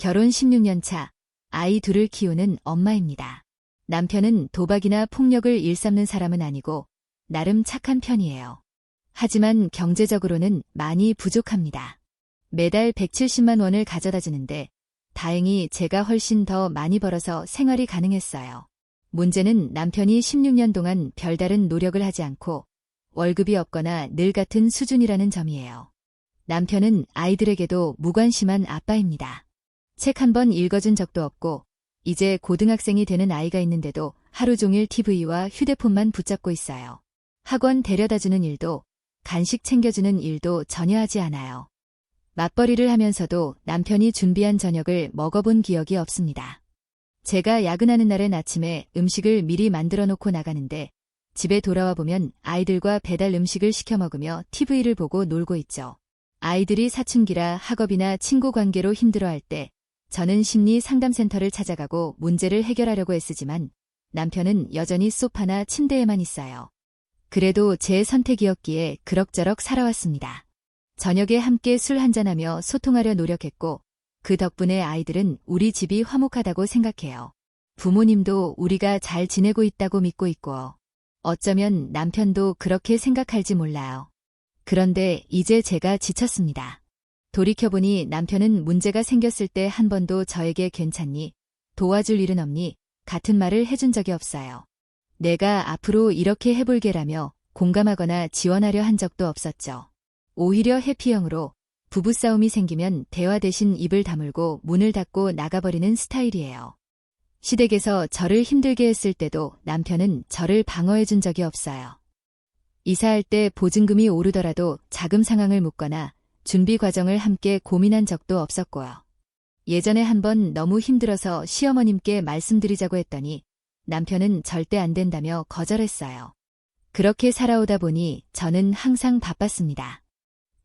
결혼 16년 차, 아이 둘을 키우는 엄마입니다. 남편은 도박이나 폭력을 일삼는 사람은 아니고 나름 착한 편이에요. 하지만 경제적으로는 많이 부족합니다. 매달 170만 원을 가져다 주는데 다행히 제가 훨씬 더 많이 벌어서 생활이 가능했어요. 문제는 남편이 16년 동안 별다른 노력을 하지 않고 월급이 없거나 늘 같은 수준이라는 점이에요. 남편은 아이들에게도 무관심한 아빠입니다. 책 한 번 읽어준 적도 없고 이제 고등학생이 되는 아이가 있는데도 하루 종일 TV와 휴대폰만 붙잡고 있어요. 학원 데려다주는 일도 간식 챙겨주는 일도 전혀 하지 않아요. 맞벌이를 하면서도 남편이 준비한 저녁을 먹어본 기억이 없습니다. 제가 야근하는 날엔 아침에 음식을 미리 만들어 놓고 나가는데 집에 돌아와 보면 아이들과 배달 음식을 시켜 먹으며 TV를 보고 놀고 있죠. 아이들이 사춘기라 학업이나 친구 관계로 힘들어할 때 저는 심리 상담센터를 찾아가고 문제를 해결하려고 애쓰지만 남편은 여전히 소파나 침대에만 있어요. 그래도 제 선택이었기에 그럭저럭 살아왔습니다. 저녁에 함께 술 한잔하며 소통하려 노력했고 그 덕분에 아이들은 우리 집이 화목하다고 생각해요. 부모님도 우리가 잘 지내고 있다고 믿고 있고 어쩌면 남편도 그렇게 생각할지 몰라요. 그런데 이제 제가 지쳤습니다. 돌이켜보니 남편은 문제가 생겼을 때 한 번도 저에게 괜찮니? 도와줄 일은 없니? 같은 말을 해준 적이 없어요. 내가 앞으로 이렇게 해볼게라며 공감하거나 지원하려 한 적도 없었죠. 오히려 해피형으로 부부싸움이 생기면 대화 대신 입을 다물고 문을 닫고 나가버리는 스타일이에요. 시댁에서 저를 힘들게 했을 때도 남편은 저를 방어해준 적이 없어요. 이사할 때 보증금이 오르더라도 자금 상황을 묻거나 준비 과정을 함께 고민한 적도 없었고요. 예전에 한번 너무 힘들어서 시어머님께 말씀드리자고 했더니 남편은 절대 안 된다며 거절했어요. 그렇게 살아오다 보니 저는 항상 바빴습니다.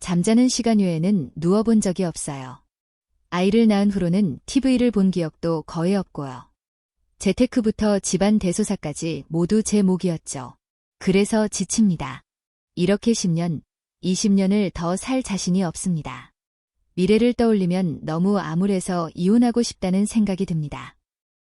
잠자는 시간 외에는 누워본 적이 없어요. 아이를 낳은 후로는 TV를 본 기억도 거의 없고요. 재테크부터 집안 대소사까지 모두 제 몫이었죠. 그래서 지칩니다. 이렇게 10년, 20년을 더 살 자신이 없습니다. 미래를 떠올리면 너무 암울해서 이혼하고 싶다는 생각이 듭니다.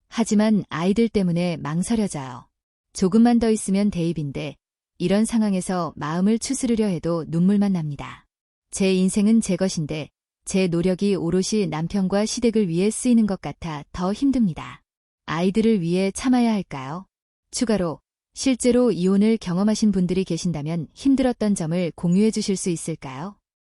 하지만 아이들 때문에 망설여져요. 조금만 더 있으면 대입인데 이런 상황에서 마음을 추스르려 해도 눈물만 납니다. 제 인생은 제 것인데 제 노력이 오롯이 남편과 시댁을 위해 쓰이는 것 같아 더 힘듭니다. 아이들을 위해 참아야 할까요? 추가로 실제로 이혼을 경험하신 분들이 계신다면 힘들었던 점을 공유해 주실 수 있을까요?